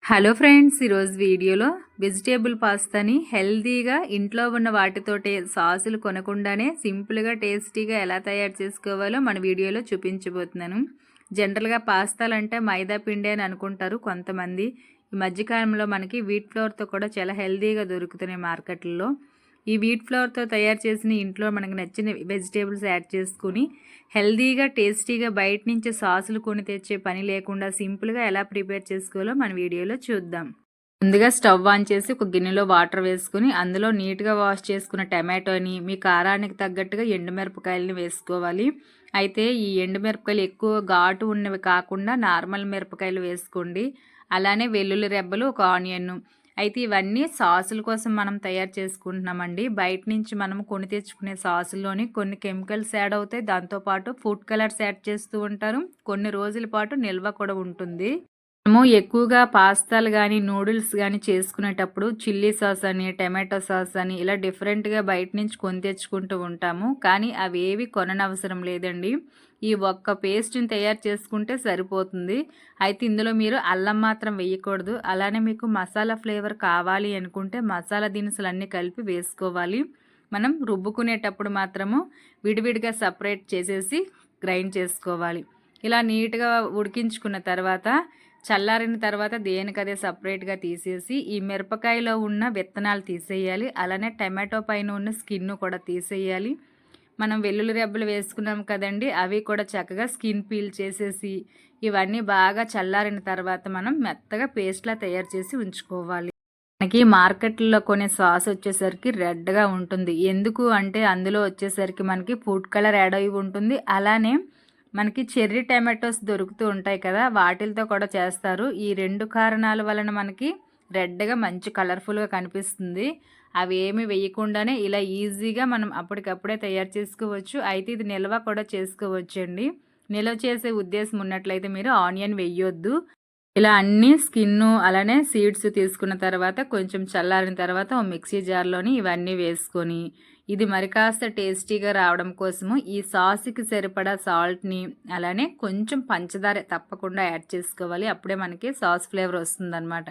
Hello friends, ఈరోజు వీడియోలో vegetable పాస్తాని హెల్తీగా ఇంట్లో ఉన్న వాటితోటే సాసులు కొనకుండానే సింపుల్గా టేస్టీగా ఎలా తయారు చేసుకోవాలో మన వీడియోలో చూపించబోతున్నాను. జనరల్గా పాస్తాలంటే మైదా పిండి అని అనుకుంటారు కొంతమంది. ఈ మధ్యకాలంలో మనకి వీట్ ఫ్లోర్తో కూడా చాలా హెల్తీగా దొరుకుతున్నాయి మార్కెట్లో. ఈ వీట్ ఫ్లోర్తో తయారు చేసిన ఇంట్లో మనకు నచ్చిన వెజిటేబుల్స్ యాడ్ చేసుకుని హెల్తీగా టేస్టీగా బయట నుంచి సాసులు కొని తెచ్చే పని లేకుండా సింపుల్గా ఎలా ప్రిపేర్ చేసుకోవాలో మన వీడియోలో చూద్దాం. ముందుగా స్టవ్ ఆన్ చేసి ఒక గిన్నెలో వాటర్ వేసుకుని అందులో నీట్గా వాష్ చేసుకున్న టమాటోని మీ కారానికి తగ్గట్టుగా ఎండుమిరపకాయలని వేసుకోవాలి. అయితే ఈ ఎండుమిరపకాయలు ఎక్కువ ఘాటు ఉన్నవి కాకుండా నార్మల్ మిరపకాయలు వేసుకోండి. అలానే వెల్లుల్లి రెబ్బలు, ఒక ఆనియన్. అయితే ఇవన్నీ సాసుల కోసం మనం తయారు చేసుకుంటున్నామండి. బయట నుంచి మనం కొని తెచ్చుకునే సాసుల్లోని కొన్ని కెమికల్స్ యాడ్ అవుతాయి. దాంతోపాటు ఫుడ్ కలర్స్ యాడ్ చేస్తూ ఉంటారు. కొన్ని రోజుల పాటు నిల్వ కూడా ఉంటుంది. మనము ఎక్కువగా పాస్తాలు కానీ నూడిల్స్ కానీ చేసుకునేటప్పుడు చిల్లీ సాస్ అని, టమాటో సాస్ అని ఇలా డిఫరెంట్గా బయట నుంచి కొని తెచ్చుకుంటూ ఉంటాము. కానీ అవి ఏవి కొననవసరం లేదండి. ఈ ఒక్క పేస్ట్ని తయారు చేసుకుంటే సరిపోతుంది. అయితే ఇందులో మీరు అల్లం మాత్రం వేయకూడదు. అలానే మీకు మసాలా ఫ్లేవర్ కావాలి అనుకుంటే మసాలా దినుసులు అన్నీ కలిపి వేసుకోవాలి. మనం రుబ్బుకునేటప్పుడు మాత్రము విడివిడిగా సపరేట్ చేసేసి గ్రైండ్ చేసుకోవాలి. ఇలా నీట్గా ఉడికించుకున్న తర్వాత చల్లారిన తర్వాత దేనికదే సపరేట్గా తీసేసి ఈ మిరపకాయలో ఉన్న విత్తనాలు తీసేయాలి. అలానే టమాటో పైన ఉన్న స్కిన్ కూడా తీసేయాలి. మనం వెల్లుల్లి రెబ్బలు వేసుకున్నాం కదండి, అవి కూడా చక్కగా స్కిన్ పీల్ చేసేసి ఇవన్నీ బాగా చల్లారిన తర్వాత మనం మెత్తగా పేస్ట్లా తయారు చేసి ఉంచుకోవాలి. మనకి మార్కెట్లో కొనే సాస్ వచ్చేసరికి రెడ్గా ఉంటుంది. ఎందుకు అంటే అందులో వచ్చేసరికి మనకి ఫుడ్ కలర్ యాడ్ అయి ఉంటుంది. అలానే మనకి చెర్రీ టమాటోస్ దొరుకుతూ ఉంటాయి కదా, వాటిలతో కూడా చేస్తారు. ఈ రెండు కారణాల వలన మనకి రెడ్గా మంచి కలర్ఫుల్గా కనిపిస్తుంది. అవి ఏమి వేయకుండానే ఇలా ఈజీగా మనం అప్పటికప్పుడే తయారు చేసుకోవచ్చు. అయితే ఇది నిల్వ కూడా చేసుకోవచ్చు అండి. నిల్వ చేసే ఉద్దేశం ఉన్నట్లయితే మీరు ఆనియన్ వేయొద్దు. ఇలా అన్ని స్కిన్ను అలానే సీడ్స్ తీసుకున్న తర్వాత కొంచెం చల్లారిన తర్వాత ఓ మిక్సీ జార్లోని ఇవన్నీ వేసుకొని ఇది మరి కాస్త టేస్టీగా రావడం కోసము ఈ సాస్కి సరిపడా సాల్ట్ని అలానే కొంచెం పంచదార తప్పకుండా యాడ్ చేసుకోవాలి. అప్పుడే మనకి సాస్ ఫ్లేవర్ వస్తుందన్నమాట.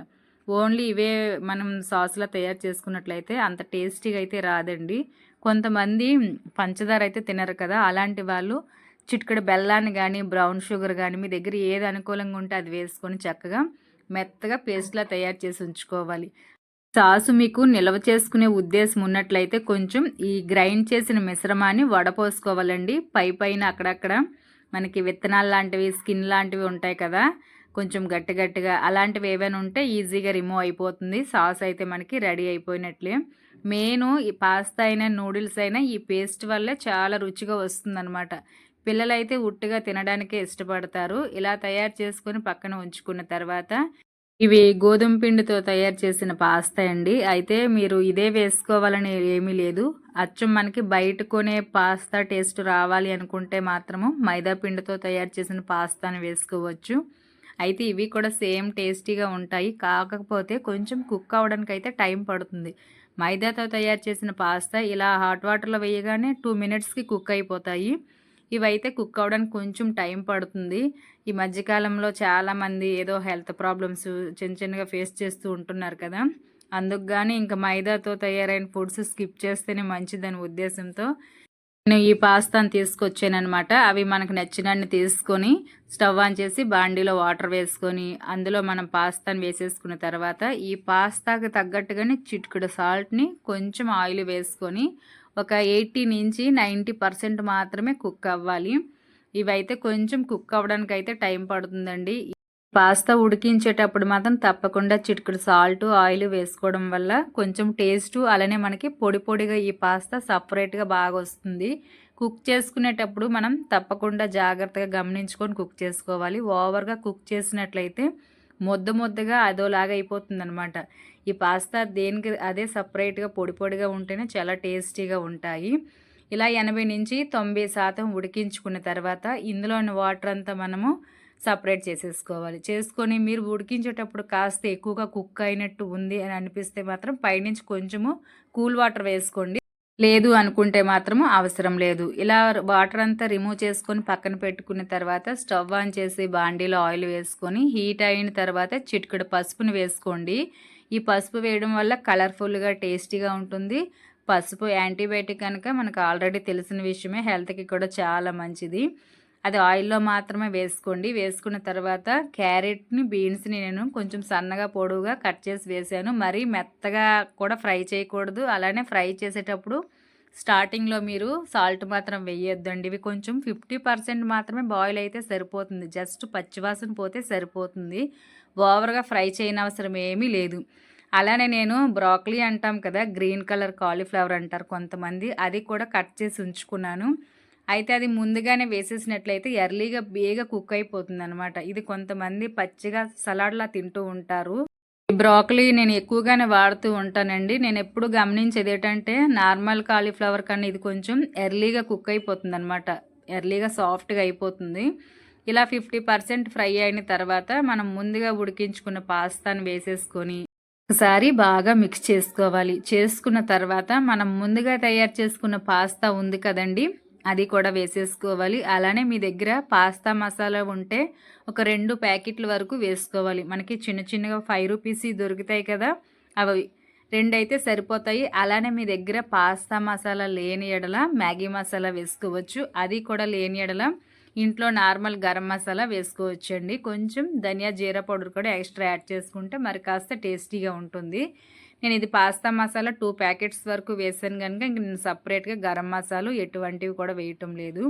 ఓన్లీ ఇవే మనం సాస్లా తయారు చేసుకున్నట్లయితే అంత టేస్టీగా అయితే రాదండి. కొంతమంది పంచదార అయితే తినరు కదా, అలాంటి వాళ్ళు చిటికెడు బెల్లాన్ని కానీ బ్రౌన్ షుగర్ కానీ మీ దగ్గర ఏది అనుకూలంగా ఉంటే అది వేసుకొని చక్కగా మెత్తగా పేస్ట్లా తయారు చేసి ఉంచుకోవాలి. సాసు మీకు నిల్వ చేసుకునే ఉద్దేశం ఉన్నట్లయితే కొంచెం ఈ గ్రైండ్ చేసిన మిశ్రమాన్ని వడపోసుకోవాలండి. పైన అక్కడక్కడ మనకి విత్తనాలు లాంటివి, స్కిన్ లాంటివి ఉంటాయి కదా, కొంచెం గట్టిగా అలాంటివి ఏవైనా ఉంటే ఈజీగా రిమూవ్ అయిపోతుంది. సాస్ అయితే మనకి రెడీ అయిపోయినట్లే. మెయిన్ ఈ పాస్తా అయినా నూడిల్స్ అయినా ఈ పేస్ట్ వల్లే చాలా రుచిగా వస్తుందన్నమాట. పిల్లలైతే ఉట్టిగా తినడానికే ఇష్టపడతారు. ఇలా తయారు చేసుకొని పక్కన ఉంచుకున్న తర్వాత ఇవి గోధుమ పిండితో తయారు చేసిన పాస్తా అండి. అయితే మీరు ఇదే వేసుకోవాలని ఏమీ లేదు. అచ్చం మనకి బయట కొనే పాస్తా టేస్ట్ రావాలి అనుకుంటే మాత్రము మైదా పిండితో తయారు చేసిన పాస్తాని వేసుకోవచ్చు. అయితే ఇవి కూడా సేమ్ టేస్టీగా ఉంటాయి. కాకపోతే కొంచెం కుక్ అవ్వడానికి అయితే టైం పడుతుంది. మైదాతో తయారు చేసిన పాస్తా ఇలా హాట్ వాటర్లో వేయగానే 2 మినిట్స్కి కుక్ అయిపోతాయి. ఇవైతే కుక్ అవ్వడానికి కొంచెం టైం పడుతుంది. ఈ మధ్యకాలంలో చాలామంది ఏదో హెల్త్ ప్రాబ్లమ్స్ చిన్నగా ఫేస్ చేస్తూ ఉంటున్నారు కదా, అందుకు కానీ ఇంకా మైదాతో తయారైన ఫుడ్స్ స్కిప్ చేస్తేనే మంచిదని ఉద్దేశంతో నేను ఈ పాస్తాను తీసుకొచ్చానమాట. అవి మనకు నచ్చినన్ని తీసుకొని స్టవ్ ఆన్ చేసి బాండీలో వాటర్ వేసుకొని అందులో మనం పాస్తాను వేసేసుకున్న తర్వాత ఈ పాస్తాకి తగ్గట్టుగానే చిటికెడు సాల్ట్ని, కొంచెం ఆయిల్ వేసుకొని ఒక 80-90% మాత్రమే కుక్ అవ్వాలి. ఇవైతే కొంచెం కుక్ అవ్వడానికి అయితే టైం పడుతుందండి. పాస్తా ఉడికించేటప్పుడు మాత్రం తప్పకుండా చిటికెడు సాల్ట్, ఆయిల్ వేసుకోవడం వల్ల కొంచెం టేస్ట్ అలానే మనకి పొడిగా ఈ పాస్తా సపరేట్గా బాగా వస్తుంది. కుక్ చేసుకునేటప్పుడు మనం తప్పకుండా జాగ్రత్తగా గమనించుకొని కుక్ చేసుకోవాలి. ఓవర్గా కుక్ చేసినట్లయితే ముద్దగా అదోలాగా అయిపోతుందనమాట. ఈ పాస్తా దేనికి అదే సపరేట్గా పొడిగా ఉంటేనే చాలా టేస్టీగా ఉంటాయి. ఇలా 80-90% ఉడికించుకున్న తర్వాత ఇందులోని వాటర్ అంతా మనము సపరేట్ చేసేసుకోవాలి. చేసుకొని మీరు ఉడికించేటప్పుడు కాస్త ఎక్కువగా కుక్ అయినట్టు ఉంది అని అనిపిస్తే మాత్రం పైనుంచి కొంచెము కూల్ వాటర్ వేసుకోండి. లేదు అనుకుంటే మాత్రము అవసరం లేదు. ఇలా వాటర్ అంతా రిమూవ్ చేసుకొని పక్కన పెట్టుకున్న తర్వాత స్టవ్ ఆన్ చేసి బాండీలో ఆయిల్ వేసుకొని హీట్ అయిన తర్వాత చిటికెడు పసుపుని వేసుకోండి. ఈ పసుపు వేయడం వల్ల కలర్‌ఫుల్‌గా, టేస్టీగా ఉంటుంది. పసుపు యాంటీబయాటిక్ కనుక మనకు ఆల్రెడీ తెలిసిన విషయమే. హెల్త్‌కి కూడా చాలా మంచిది. అది ఆయిల్‌లో మాత్రమే వేసుకోండి. వేసుకున్న తర్వాత క్యారెట్‌ని, బీన్స్‌ని నేను కొంచెం సన్నగా, పొడవుగా కట్ చేసి వేశాను. మరీ మెత్తగా కూడా ఫ్రై చేయకూడదు. అలానే ఫ్రై చేసేటప్పుడు స్టార్టింగ్‌లో మీరు సాల్ట్ మాత్రం వేయొద్దండి. ఇవి కొంచెం 50% మాత్రమే బాయిల్ అయితే సరిపోతుంది. జస్ట్ పచ్చివాసన పోతే సరిపోతుంది. ఓవర్‌గా ఫ్రై చేయనవసరం ఏమీ లేదు. అలానే నేను బ్రోకలీ అంటాం కదా! గ్రీన్ కలర్ కాలీఫ్లవర్ అంటారు కొంతమంది. అది కూడా కట్ చేసి ఉంచుకున్నాను. అయితే అది ముందుగానే వేసేసినట్లయితే ఎర్లీగా బేగా కుక్ అయిపోతుందనమాట. ఇది కొంతమంది పచ్చిగా సలాడ్‌లా తింటూ ఉంటారు. ఈ బ్రోకలీ నేను ఎక్కువగానే వాడుతూ ఉంటానండి. నేనెప్పుడు గమనించేదేటంటే నార్మల్ కాలీఫ్లవర్ కన్నా ఇది కొంచెం ఎర్లీగా కుక్ అయిపోతుందనమాట. ఎర్లీగా సాఫ్ట్‌గా అయిపోతుంది. ఇలా 50% ఫ్రై అయిన తర్వాత మనం ముందుగా ఉడికించుకున్న పాస్తాను వేసేసుకొని ఒకసారి బాగా మిక్స్ చేసుకోవాలి. చేసుకున్న తర్వాత మనం ముందుగా తయారు చేసుకున్న పాస్తా ఉంది కదండీ! అది కూడా వేసేసుకోవాలి. అలానే మీ దగ్గర పాస్తా మసాలా ఉంటే ఒక 2 ప్యాకెట్ల వరకు వేసుకోవాలి. మనకి చిన్న చిన్నగా 5 రూపీస్‌యి దొరుకుతాయి కదా! అవి 2 అయితే సరిపోతాయి. అలానే మీ దగ్గర పాస్తా మసాలా లేని యెడల మ్యాగీ మసాలా వేసుకోవచ్చు. అది కూడా లేని యెడల ఇంట్లో నార్మల్ గరం మసాలా వేసుకోవచ్చండి. కొంచెం ధనియా, జీరా పౌడర్ కూడా ఎక్స్‌ట్రా యాడ్ చేసుకుంటే మరి కాస్త టేస్టీగా ఉంటుంది. నేను ఇది పాస్తా మసాలా 2 ప్యాకెట్స్ వరకు వేసాను గనుక ఇంక నేను సెపరేట్‌గా గరం మసాలు ఎటువంటివి కూడా వేయటం లేదు.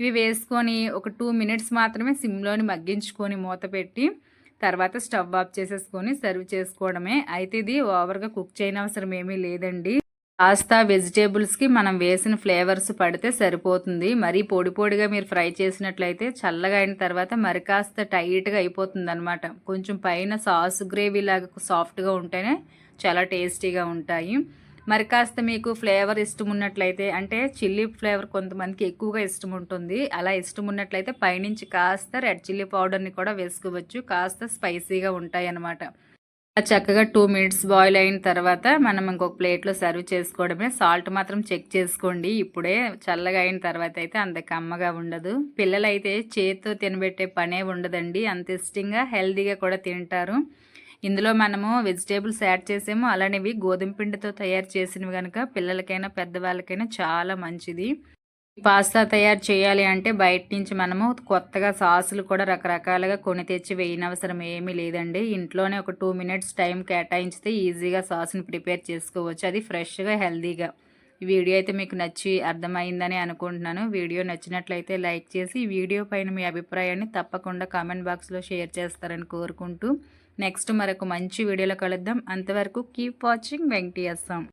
ఇవి వేసుకొని ఒక 2 మినిట్స్ మాత్రమే సిమ్‌లోని మగ్గించుకొని మూత పెట్టి తర్వాత స్టవ్ ఆఫ్ చేసేసుకొని సర్వ్ చేసుకోవడమే. అయితే ఇది ఓవర్‌గా కుక్ చేయనవసరం ఏమీ లేదండి. పాస్తా వెజిటేబుల్స్‌కి మనం వేసిన ఫ్లేవర్స్ పడితే సరిపోతుంది. మరీ పొడి పొడిగా మీరు ఫ్రై చేసినట్లయితే చల్లగా అయిన తర్వాత మరి కాస్త టైట్‌గా అయిపోతుందనమాట. కొంచెం పైన సాస్ గ్రేవీలాగా సాఫ్ట్‌గా ఉంటేనే చాలా టేస్టీగా ఉంటాయి. మరి కాస్త మీకు ఫ్లేవర్ ఇష్టం ఉన్నట్లయితే అంటే చిల్లీ ఫ్లేవర్ కొంతమందికి ఎక్కువగా ఇష్టం ఉంటుంది. అలా ఇష్టం ఉన్నట్లయితే పైనుంచి కాస్త రెడ్ చిల్లీ పౌడర్‌ని కూడా వేసుకోవచ్చు. కాస్త స్పైసీగా ఉంటాయన్నమాట. చక్కగా 2 మినిట్స్ బాయిల్ అయిన తర్వాత మనం ఇంకొక ప్లేట్‌లో సర్వ్ చేసుకోవడమే. సాల్ట్ మాత్రం చెక్ చేసుకోండి. ఇప్పుడే చల్లగా అయిన తర్వాత అయితే అంత కమ్మగా ఉండదు. పిల్లలైతే చేత్తో తినబెట్టే పనే ఉండదండి. అంత ఇష్టంగా హెల్తీగా కూడా తింటారు. ఇందులో మనము వెజిటేబుల్స్ యాడ్ చేసాము. అలానే ఇవి గోధుమ పిండితో తయారు చేసినవి గనుక పిల్లలకైనా పెద్దవాళ్ళకైనా చాలా మంచిది. పాస్తా తయారు చేయాలి అంటే బయట నుంచి మనము కొత్తగా సాసులు కూడా రకరకాలుగా కొని తెచ్చి వేయనవసరం ఏమీ లేదండి. ఇంట్లోనే ఒక 2 మినిట్స్ టైం కేటాయించితే ఈజీగా సాస్‌ని ప్రిపేర్ చేసుకోవచ్చు. అది ఫ్రెష్‌గా, హెల్తీగా. ఈ వీడియో అయితే మీకు నచ్చి అర్థమైందని అనుకుంటున్నాను. వీడియో నచ్చినట్లయితే లైక్ చేసి ఈ వీడియో పైన మీ అభిప్రాయాన్ని తప్పకుండా కామెంట్ బాక్స్‌లో షేర్ చేస్తారని కోరుకుంటూ నెక్స్ట్ మరొక మంచి వీడియోలో కలుద్దాం. అంతవరకు కీప్ వాచింగ్ వెంకటీ అస్సాం.